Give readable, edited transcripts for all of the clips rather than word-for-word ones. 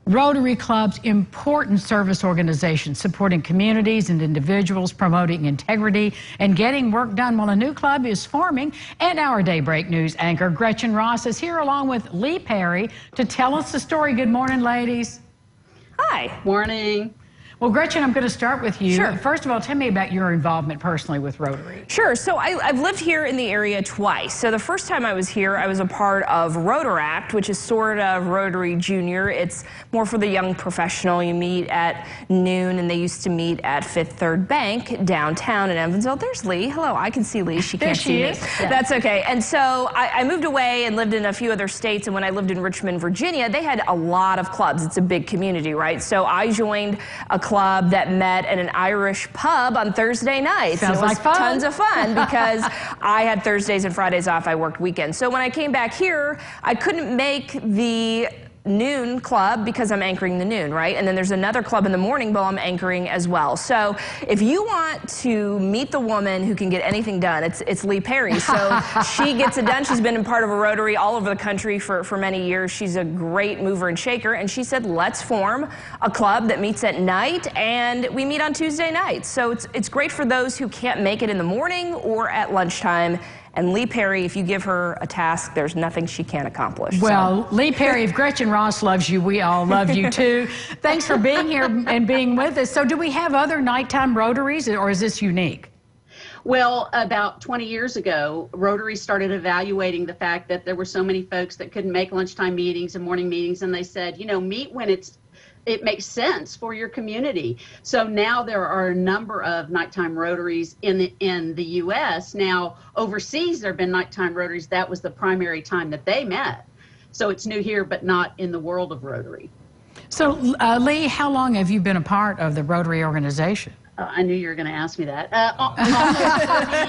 Rotary Club's important service organization supporting communities and individuals, promoting integrity and getting work done while a new club is forming. And our Daybreak News anchor Gretchen Ross is here along with Lee Perry to tell us the story. Good morning, ladies. Hi. Morning. Well, Gretchen, I'm going to start with you. Sure. First of all, tell me about your involvement personally with Rotary. Sure. So I've lived here in the area twice. So the first time I was here, I was a part of Rotaract, which is sort of Rotary Junior. It's more for the young professional. You meet at noon, and they used to meet at Fifth Third Bank downtown in Evansville. There's Lee. Hello. I can see Lee. She can't see me. Yeah. That's okay. And so I moved away and lived in a few other states. And when I lived in Richmond, Virginia, they had a lot of clubs. It's a big community, right? So I joined a club that met at an Irish pub on Thursday nights. Sounds and it was like fun. Tons of fun because I had Thursdays and Fridays off. I worked weekends. So when I came back here, I couldn't make the noon club because I'm anchoring the noon, right? And then there's another club in the morning, but I'm anchoring as well. So if you want to meet the woman who can get anything done, it's Lee Perry. So she gets it done. She's been a part of a Rotary all over the country for many years. She's a great mover and shaker. And she said, let's form a club that meets at night, and we meet on Tuesday nights. So it's great for those who can't make it in the morning or at lunchtime. And Lee Perry, if you give her a task, there's nothing she can't accomplish. Well, Lee Perry, if Gretchen Ross loves you, we all love you too. Thanks for being here and being with us. So do we have other nighttime Rotaries, or is this unique? Well, about 20 years ago, Rotary started evaluating the fact that there were so many folks that couldn't make lunchtime meetings and morning meetings, and they said, you know, meet when it makes sense for your community. So now there are a number of nighttime Rotaries in the U.S. Now, overseas, there have been nighttime Rotaries. That was the primary time that they met. So it's new here, but not in the world of Rotary. So, Lee, how long have you been a part of the Rotary organization? I knew you were going to ask me that.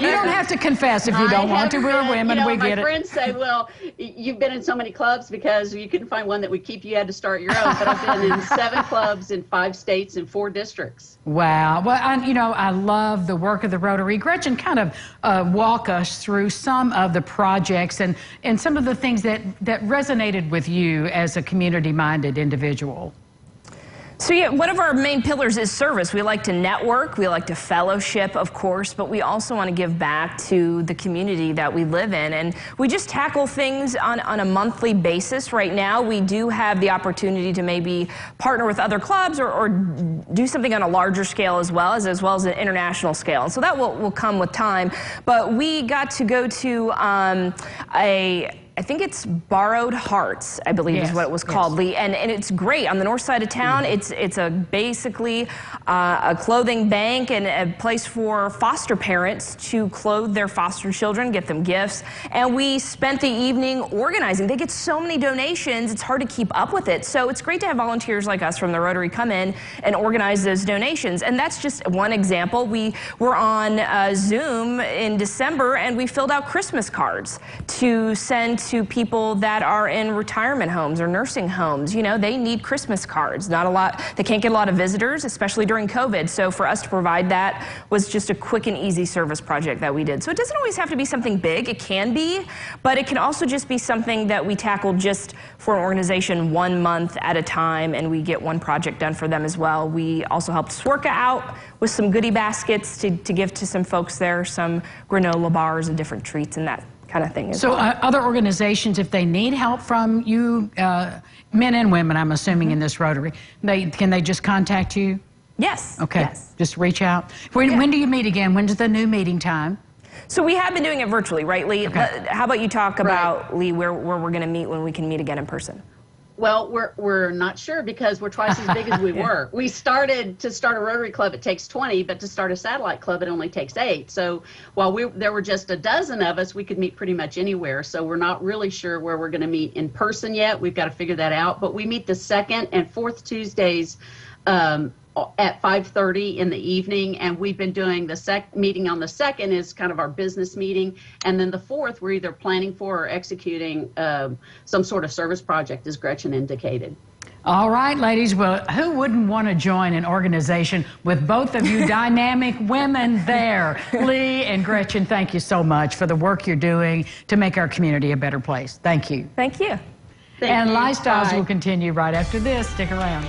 You don't have to confess if you don't want to. We're women, we get it. My friends say, well, you've been in so many clubs because you couldn't find one that would keep you. You had to start your own. But I've been in 7 clubs in 5 states and 4 districts. Wow. Well, I love the work of the Rotary. Gretchen, kind of walk us through some of the projects and some of the things that resonated with you as a community-minded individual. So yeah, one of our main pillars is service. We like to network, we like to fellowship, of course, but we also want to give back to the community that we live in. And we just tackle things on a monthly basis. Right now, we do have the opportunity to maybe partner with other clubs or do something on a larger scale as well as an international scale. And so that will come with time. But we got to go to I think it's Borrowed Hearts, I believe is what it was called, Lee. And it's great. On the north side of town, it's basically a clothing bank and a place for foster parents to clothe their foster children, get them gifts. And we spent the evening organizing. They get so many donations, it's hard to keep up with it. So it's great to have volunteers like us from the Rotary come in and organize those donations. And that's just one example. We were on Zoom in December, and we filled out Christmas cards to send to people that are in retirement homes or nursing homes. You know, they need Christmas cards. Not a lot, they can't get a lot of visitors, especially during COVID. So for us to provide that was just a quick and easy service project that we did. So it doesn't always have to be something big. It can be, but it can also just be something that we tackle just for an organization 1 month at a time, and we get one project done for them as well. We also helped Swerka out with some goodie baskets to give to some folks there, some granola bars and different treats and that kind of thing. So other organizations, if they need help from you, men and women, I'm assuming in this Rotary, can they just contact you? Yes. Okay. Yes. Just reach out. When do you meet again? When's the new meeting time? So we have been doing it virtually, right, Lee? Okay. How about you talk about, Lee, where we're going to meet when we can meet again in person? Well, we're not sure because we're twice as big as we were. To start a Rotary Club, it takes 20, but to start a satellite club, it only takes 8. So while there were just a dozen of us, we could meet pretty much anywhere. So we're not really sure where we're going to meet in person yet. We've got to figure that out. But we meet the 2nd and 4th Tuesdays at 5:30 in the evening, and we've been doing the meeting on the 2nd is kind of our business meeting, and then the 4th we're either planning for or executing some sort of service project, as Gretchen indicated. All right, ladies. Well, who wouldn't want to join an organization with both of you dynamic women there? Lee and Gretchen, thank you so much for the work you're doing to make our community a better place. Thank you. Thank you. Thank and you. Lifestyles Bye. will continue right after this. Stick around.